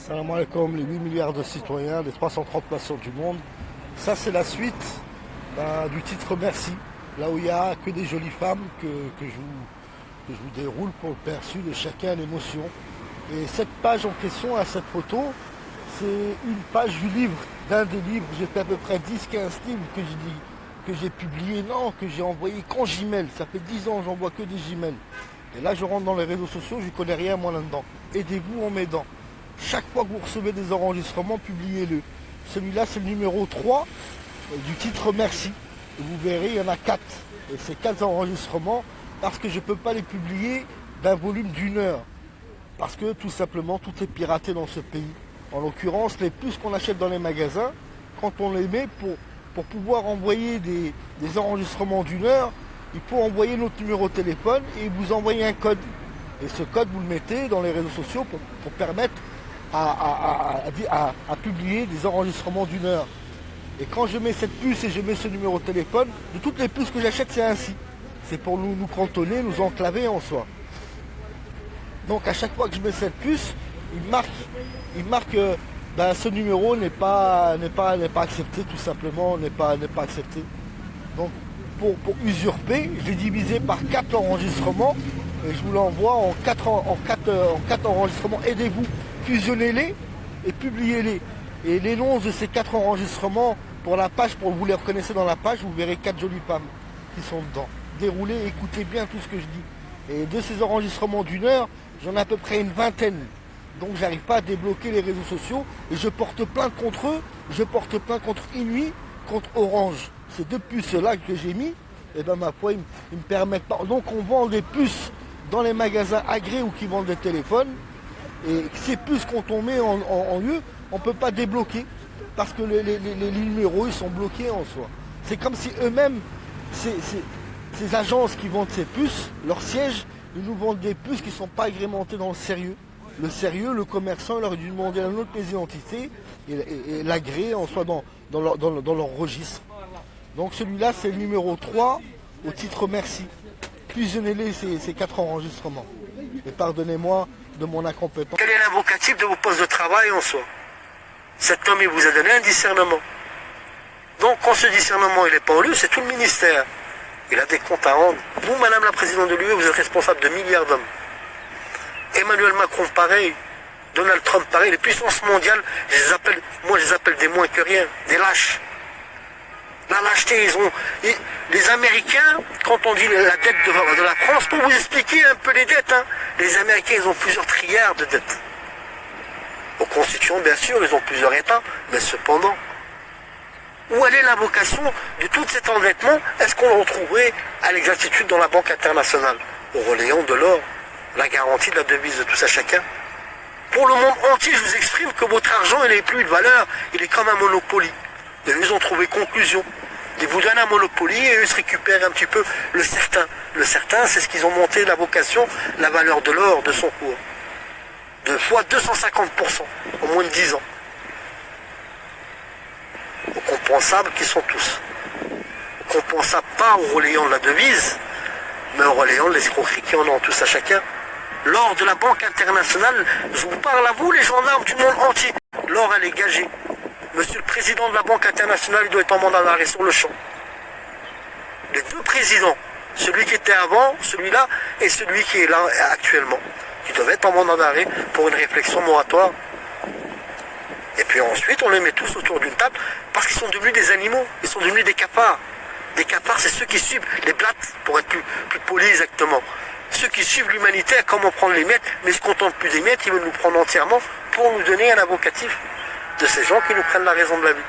Salam alaikum, les 8 milliards de citoyens, les 330 nations du monde. Ça, c'est la suite du titre Merci, là où il n'y a que des jolies femmes que je vous déroule pour le perçu de chacun l'émotion. Et cette page en question, à cette photo, c'est une page du livre, d'un des livres. J'ai fait à peu près 10-15 livres que j'ai publiés, non, que j'ai envoyés qu'en Gmail. Ça fait 10 ans que j'envoie que des Gmail. Et là, je rentre dans les réseaux sociaux, je ne connais rien moi là-dedans. Aidez-vous en m'aidant. Chaque fois que vous recevez des enregistrements, publiez-le. Celui-là, c'est le numéro 3 du titre Merci. Et vous verrez, il y en a 4. Et c'est 4 enregistrements parce que je ne peux pas les publier d'un volume d'1 heure. Parce que tout simplement, tout est piraté dans ce pays. En l'occurrence, les puces qu'on achète dans les magasins, quand on les met pour pouvoir envoyer des enregistrements d'1 heure, il faut envoyer notre numéro de téléphone et vous envoyer un code. Et ce code, vous le mettez dans les réseaux sociaux pour permettre à publier des enregistrements d'1 heure. Et quand je mets cette puce et je mets ce numéro de téléphone, de toutes les puces que j'achète, c'est ainsi. C'est pour nous cantonner, nous enclaver en soi. Donc à chaque fois que je mets cette puce, il marque que ce numéro n'est pas accepté, tout simplement, n'est pas accepté. Donc pour usurper, je l'ai divisé par 4 enregistrements et je vous l'envoie en 4 enregistrements. Aidez-vous, fusionnez-les et publiez-les. Et les noms de ces 4 enregistrements pour la page, vous les reconnaissez dans la page, vous verrez 4 jolies femmes qui sont dedans. Déroulez, écoutez bien tout ce que je dis. Et de ces enregistrements d'1 heure, j'en ai à peu près une vingtaine. Donc j'arrive pas à débloquer les réseaux sociaux et je porte plainte contre eux, je porte plainte contre Inouï, contre Orange. Ces 2 puces-là que j'ai mis, et ma foi, ils ne me permettent pas. Donc on vend des puces dans les magasins agréés ou qui vendent des téléphones. Et ces puces, quand on met en lieu, on ne peut pas débloquer. Parce que les numéros, ils sont bloqués en soi. C'est comme si eux-mêmes, ces agences qui vendent ces puces, leur siège, ils nous vendent des puces qui ne sont pas agrémentées dans le sérieux. Le sérieux, le commerçant, il aurait dû demander à notre pièce d'identité et l'agréer en soi dans leur registre. Donc celui-là, c'est le numéro 3 au titre Merci. Fusionnez-les ces 4 enregistrements. Et pardonnez-moi de mon incompétence. Quel est l'invocatif de vos postes de travail en soi? Cet homme, il vous a donné un discernement. Donc quand ce discernement il n'est pas en lieu, c'est tout le ministère. Il a des comptes à rendre. Vous, Madame la Présidente de l'UE, vous êtes responsable de milliards d'hommes. Emmanuel Macron, pareil. Donald Trump, pareil. Les puissances mondiales, je les appelle des moins que rien, des lâches. La lâcheté, les Américains, quand on dit la dette de la France, pour vous expliquer un peu les dettes, les Américains, ils ont plusieurs trilliards de dettes. Aux constituants, bien sûr, ils ont plusieurs États, mais cependant, où est l'invocation de tout cet endettement? Est-ce qu'on le retrouverait à l'exactitude dans la Banque internationale, au relayant de l'or, la garantie de la devise de tous à chacun? Pour le monde entier, je vous exprime que votre argent, il n'est plus de valeur, il est comme un monopoly. Et eux, ils ont trouvé conclusion. Ils vous donnent un monopoly et eux se récupèrent un petit peu le certain. Le certain, c'est ce qu'ils ont monté la vocation, la valeur de l'or, de son cours. De fois 250%, en moins de 10 ans. Aux compensables qui sont tous. Aux compensables pas en relayant de la devise, mais en relayant de l'escroquerie qui en ont tous à chacun. L'or de la Banque internationale, je vous parle à vous, les gendarmes du monde entier. L'or, elle est gagée. Monsieur le président de la Banque internationale, il doit être en mandat d'arrêt sur le champ. Les 2 présidents, celui qui était avant, celui-là, et celui qui est là actuellement, qui doivent être en mandat d'arrêt pour une réflexion moratoire. Et puis ensuite, on les met tous autour d'une table parce qu'ils sont devenus des animaux, ils sont devenus des cafards. Des cafards, c'est ceux qui suivent les blattes, pour être plus poli exactement. Ceux qui suivent l'humanité à comment prendre les miettes, mais ils ne se contentent plus des miettes, ils veulent nous prendre entièrement pour nous donner un invocatif de ces gens qui nous prennent la raison de la vie,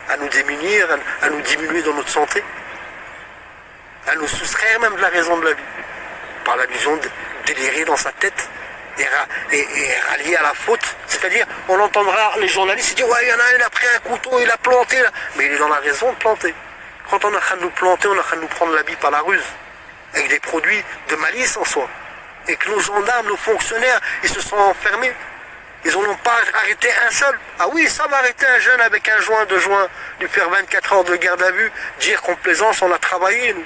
à nous démunir, à nous diminuer dans notre santé, à nous soustraire même de la raison de la vie, par l'allusion de délirer dans sa tête et rallier à la faute. C'est-à-dire, on entendra les journalistes dire « Ouais, il y en a un, il a pris un couteau, il a planté. » Mais il est dans la raison de planter. Quand on est en train de nous planter, on est en train de nous prendre la vie par la ruse, avec des produits de malice en soi. Et que nos gendarmes, nos fonctionnaires, ils se sont enfermés. Ils n'ont pas arrêté un seul. Ah oui, ça va arrêter un jeune avec un joint, 2 joints, lui faire 24 heures de garde à vue, dire qu'on plaisance, on a travaillé, nous.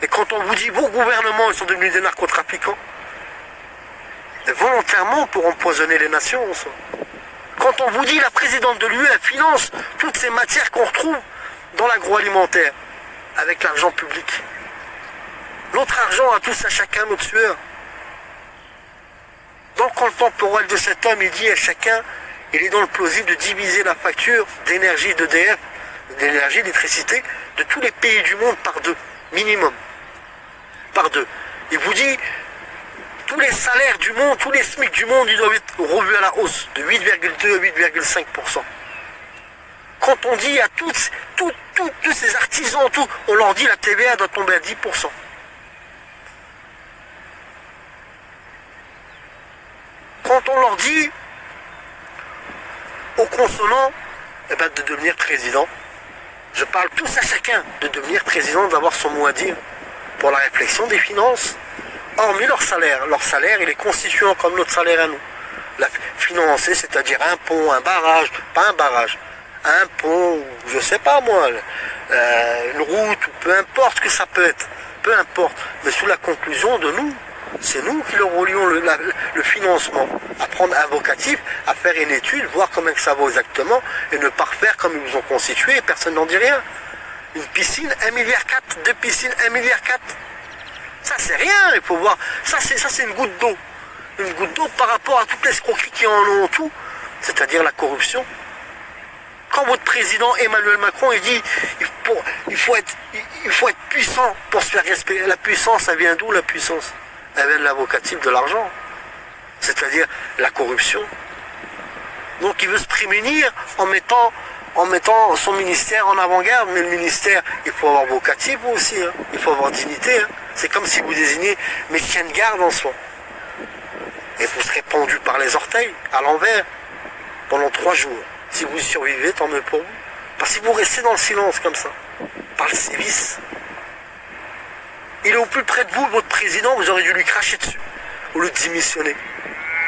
Et quand on vous dit, vos gouvernements, ils sont devenus des narcotrafiquants, volontairement pour empoisonner les nations, en soi. Quand on vous dit la présidente de l'UE, elle finance toutes ces matières qu'on retrouve dans l'agroalimentaire, avec l'argent public. Notre argent à tous, à chacun, notre sueur. Donc quand le temporel de cet homme, il dit à chacun, il est dans le plausible de diviser la facture d'énergie d'EDF, d'énergie, d'électricité, de tous les pays du monde par 2, minimum. Par 2. Il vous dit, tous les salaires du monde, tous les SMIC du monde, ils doivent être revus à la hausse, de 8,2 à 8,5%. Quand on dit à tous ces artisans, on leur dit la TVA doit tomber à 10%. Quand on leur dit aux consonants de devenir président, je parle tous à chacun de devenir président, d'avoir son mot à dire pour la réflexion des finances, hormis leur salaire. Leur salaire, il est constituant comme notre salaire à nous. La financer, c'est-à-dire un pont, un barrage, pas un barrage, un pont, je sais pas moi, une route, ou peu importe ce que ça peut être, peu importe, mais sous la conclusion de nous. C'est nous qui leur relions le financement, à prendre un vocatif, à faire une étude, voir comment que ça vaut exactement, et ne pas refaire comme ils vous ont constitué, et personne n'en dit rien. Une piscine, 1,4 milliard, 2 piscines, 1,4 milliard. Ça c'est rien, il faut voir. Ça c'est une goutte d'eau. Une goutte d'eau par rapport à toutes les escroqueries qui en ont tout, c'est-à-dire la corruption. Quand votre président Emmanuel Macron il dit il faut être puissant pour se faire respecter. La puissance, elle vient d'où la puissance? Elle vient de l'avocatif de l'argent, c'est-à-dire la corruption. Donc il veut se prémunir en mettant son ministère en avant-garde, mais le ministère, il faut avoir vocatif aussi, hein. Il faut avoir dignité. Hein. C'est comme si vous désignez mes chiens de garde en soi. Et vous serez pendu par les orteils, à l'envers, pendant 3 jours. Si vous survivez, tant mieux pour vous. Parce que si vous restez dans le silence comme ça, par le sévice, il est au plus près de vous, votre président, vous aurez dû lui cracher dessus, au lieu de démissionner.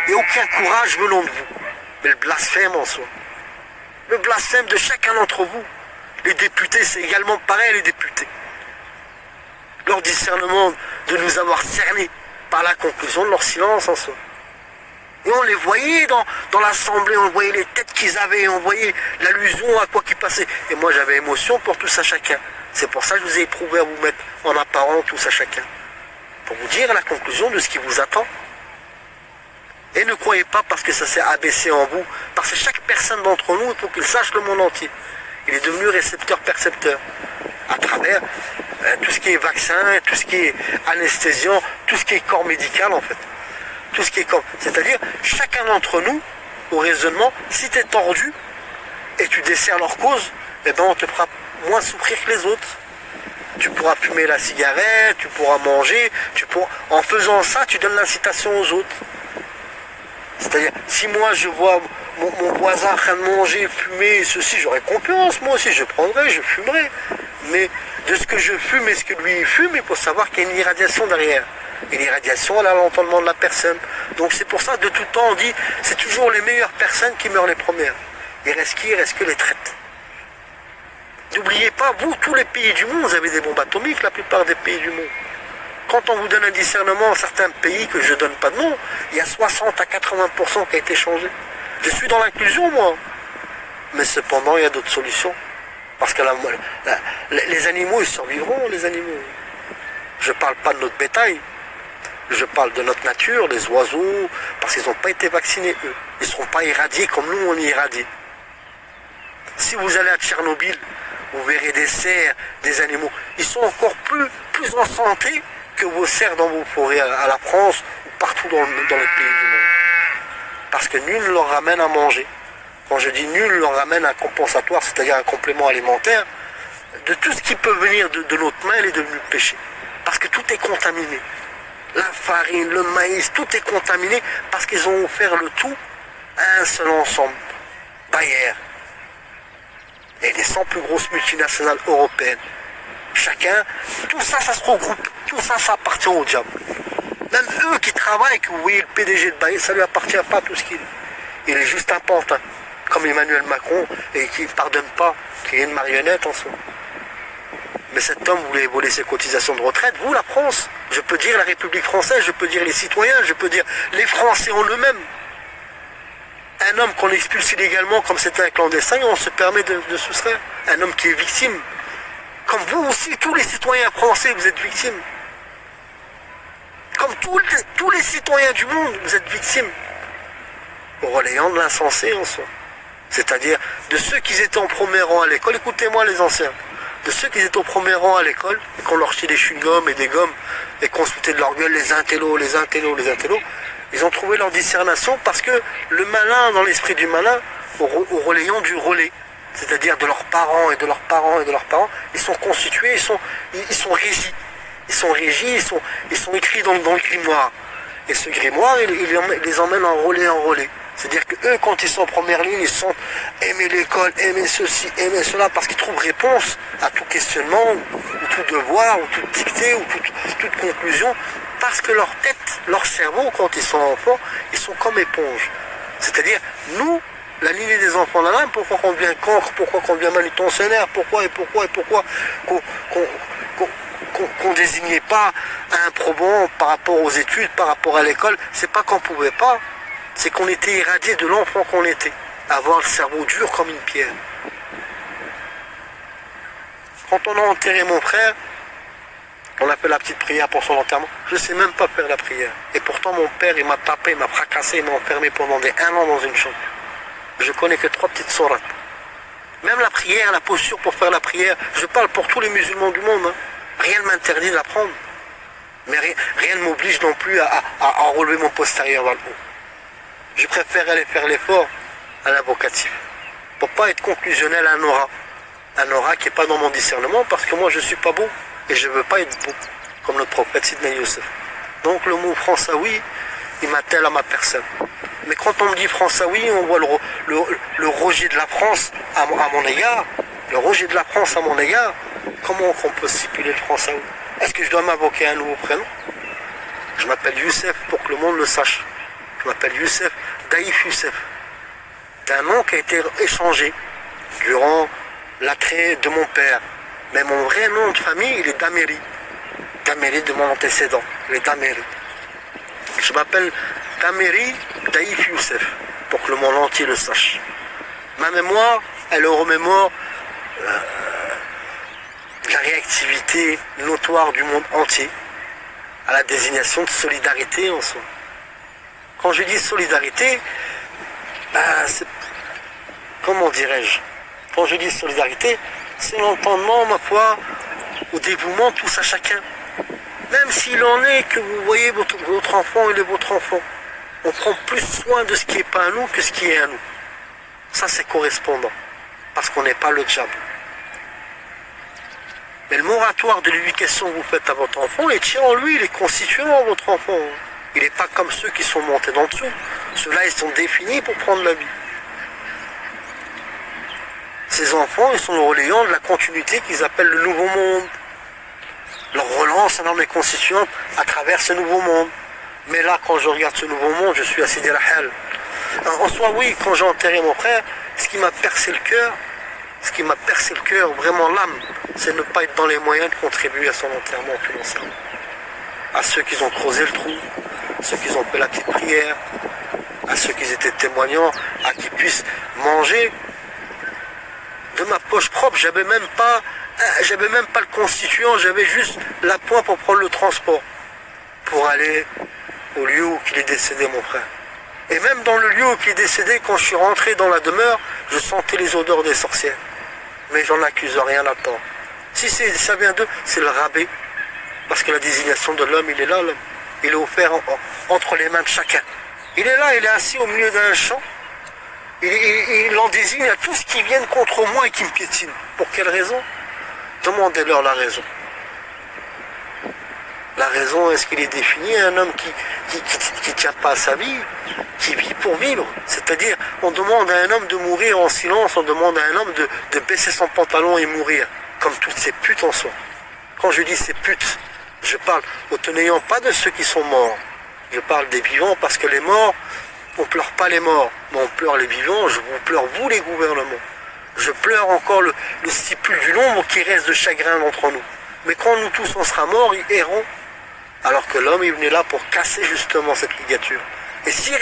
Et aucun courage venant de vous. Mais le blasphème en soi. Le blasphème de chacun d'entre vous. Les députés, c'est également pareil, les députés. Leur discernement de nous avoir cernés par la conclusion de leur silence en soi. Et on les voyait dans l'assemblée, on voyait les têtes qu'ils avaient, on voyait l'allusion à quoi qu'ils passaient. Et moi j'avais émotion pour tous à chacun. C'est pour ça que je vous ai éprouvé à vous mettre en apparent tous à chacun. Pour vous dire la conclusion de ce qui vous attend. Et ne croyez pas parce que ça s'est abaissé en vous, parce que chaque personne d'entre nous, il faut qu'il sache le monde entier. Il est devenu récepteur-percepteur à travers tout ce qui est vaccin, tout ce qui est anesthésiant, tout ce qui est corps médical en fait. Tout ce qui est corps. C'est-à-dire, chacun d'entre nous, au raisonnement, si tu es tordu et tu desserres leur cause, eh ben on te fera moins souffrir que les autres. Tu pourras fumer la cigarette, tu pourras manger, en faisant ça, tu donnes l'incitation aux autres. C'est-à-dire, si moi je vois mon voisin en train de manger, fumer, ceci, j'aurais confiance, moi aussi je prendrais, je fumerais. Mais de ce que je fume et ce que lui fume, il faut savoir qu'il y a une irradiation derrière. Et l'irradiation, elle a l'entendement de la personne. Donc c'est pour ça, de tout temps, on dit, c'est toujours les meilleures personnes qui meurent les premières. Il reste qui? Il reste que les traites. N'oubliez pas, vous, tous les pays du monde, vous avez des bombes atomiques, la plupart des pays du monde. Quand on vous donne un discernement, certains pays que je ne donne pas de nom, il y a 60 à 80% qui a été changé. Je suis dans l'inclusion, moi. Mais cependant, il y a d'autres solutions. Parce que les animaux, ils survivront, les animaux. Je ne parle pas de notre bétail. Je parle de notre nature, des oiseaux, parce qu'ils n'ont pas été vaccinés, eux. Ils ne seront pas irradiés comme nous, on est irradiés. Si vous allez à Tchernobyl, vous verrez des cerfs, des animaux. Ils sont encore plus en santé que vos cerfs dans vos forêts à la France ou partout dans les pays du monde. Parce que nul ne leur ramène à manger. Quand je dis nul leur ramène un compensatoire, c'est-à-dire un complément alimentaire, de tout ce qui peut venir de notre main, il est devenu péché. Parce que tout est contaminé. La farine, le maïs, tout est contaminé parce qu'ils ont offert le tout à un seul ensemble. Bayer et les 100 plus grosses multinationales européennes. Chacun, tout ça, ça se regroupe. Tout ça, ça appartient au diable. Même eux qui travaillent, que vous voyez le PDG de Bayer, ça ne lui appartient pas tout ce qu'il est. Il est juste un pantin, comme Emmanuel Macron, et qui ne pardonne pas, qui est une marionnette en soi. Mais cet homme voulait voler ses cotisations de retraite. Vous, la France, je peux dire la République française, je peux dire les citoyens, je peux dire les Français en eux-mêmes. Un homme qu'on expulse illégalement comme c'était un clandestin, on se permet de soustraire. Un homme qui est victime. Comme vous aussi, tous les citoyens français, vous êtes victimes. Comme tous les citoyens du monde, vous êtes victimes. Relayant de l'insensé en soi. C'est-à-dire de ceux qui étaient en premier rang à l'école, écoutez-moi les anciens, de ceux qui étaient au premier rang à l'école, et qu'on leur jetait des chewing-gums et des gommes, et qu'on se foutait de leur gueule, les intellos, ils ont trouvé leur discernation parce que le malin, dans l'esprit du malin, au relayant du relais, c'est-à-dire de leurs parents et de leurs parents et de leurs parents, ils sont constitués, ils sont régis. Ils sont régis, ils sont écrits dans le grimoire. Et ce grimoire, il les emmène en relais. C'est-à-dire qu'eux, quand ils sont en première ligne, ils sont aimer l'école, aimer ceci, aimer cela, parce qu'ils trouvent réponse à tout questionnement, ou tout devoir, ou toute dictée, ou toute conclusion, parce que leur tête, leur cerveau, quand ils sont enfants, ils sont comme éponges. C'est-à-dire, nous, la lignée des enfants d'Adam, pourquoi qu'on devient cancre, pourquoi qu'on devient manutentionnaire, pourquoi qu'on désignait pas un probant par rapport aux études, par rapport à l'école, c'est pas qu'on pouvait pas, c'est qu'on était irradié de l'enfant qu'on était, avoir le cerveau dur comme une pierre. Quand on a enterré mon frère, on a fait la petite prière pour son enterrement, je ne sais même pas faire la prière. Et pourtant mon père, il m'a tapé, il m'a fracassé, il m'a enfermé pendant 1 an dans une chambre. Je connais que 3 petites sourates. Même la prière, la posture pour faire la prière, je parle pour tous les musulmans du monde, hein. Rien ne m'interdit d'apprendre. Mais rien ne m'oblige non plus à enrelever mon postérieur dans le haut. Je préfère aller faire l'effort à l'invocatif. Pour pas être conclusionnel à un aura. Un aura qui n'est pas dans mon discernement parce que moi je ne suis pas beau. Et je ne veux pas être beau. Comme le prophète Sidna Youssef. Donc le mot Françaoui, il m'attelle à ma personne. Mais quand on me dit Françaoui, on voit le rejet de la France à mon égard. Le rejet de la France à mon égard. Comment on peut stipuler le Françaoui? Est-ce que je dois m'invoquer un nouveau prénom? Je m'appelle Youssef pour que le monde le sache. Je m'appelle Youssef, Daïf Youssef. C'est un nom qui a été échangé durant l'attrait de mon père. Mais mon vrai nom de famille, il est Daméri. Daméri de mon antécédent. Il est Daméri. Je m'appelle Daméri Daïf Youssef pour que le monde entier le sache. Ma mémoire, elle remémore la réactivité notoire du monde entier à la désignation de solidarité en soi. Quand je dis solidarité, c'est, comment dirais-je, quand je dis solidarité, c'est l'entendement, ma foi, au dévouement tous à chacun. Même s'il en est que vous voyez votre enfant, il est votre enfant. On prend plus soin de ce qui n'est pas à nous que ce qui est à nous. Ça, c'est correspondant. Parce qu'on n'est pas le diable. Mais le moratoire de l'éducation que vous faites à votre enfant, il tient en lui, il est constituant en votre enfant. Il n'est pas comme ceux qui sont montés d'en dessous. Ceux-là, ils sont définis pour prendre la vie. Ces enfants, ils sont le relayant de la continuité qu'ils appellent le nouveau monde. Leur relance alors est constituante à travers ce nouveau monde. Mais là, quand je regarde ce nouveau monde, je suis à Sidi Rahal. En soi, oui, quand j'ai enterré mon frère, ce qui m'a percé le cœur, vraiment l'âme, c'est de ne pas être dans les moyens de contribuer à son enterrement financièrement. À ceux qui ont creusé le trou, à ceux qui ont fait la petite prière, à ceux qui étaient témoignants, à qui puissent manger de ma poche propre. J'avais même pas le constituant, j'avais juste la pointe pour prendre le transport, pour aller au lieu où il est décédé mon frère. Et même dans le lieu où il est décédé, quand je suis rentré dans la demeure, je sentais les odeurs des sorcières. Mais j'en accuse rien là-dedans. Si ça vient d'eux, c'est le rabais. Parce que la désignation de l'homme, il est là, l'homme. Il est offert entre les mains de chacun. Il est là, il est assis au milieu d'un champ. Il en désigne à tous qui viennent contre moi et qui me piétinent. Pour quelle raison? Demandez-leur la raison. La raison, est-ce qu'il est défini? Un homme qui tient pas à sa vie, qui vit pour vivre. C'est-à-dire, on demande à un homme de mourir en silence, on demande à un homme de baisser son pantalon et mourir, comme toutes ces putes en soi. Quand je dis ces putes, je parle au tenant pas de ceux qui sont morts. Je parle des vivants parce que les morts, on pleure pas les morts, mais on pleure les vivants, je vous pleure vous les gouvernements. Je pleure encore le stipule du nombre qui reste de chagrin d'entre nous. Mais quand nous tous on sera morts, ils erront. Alors que l'homme, il venait là pour casser justement cette ligature. Et s'il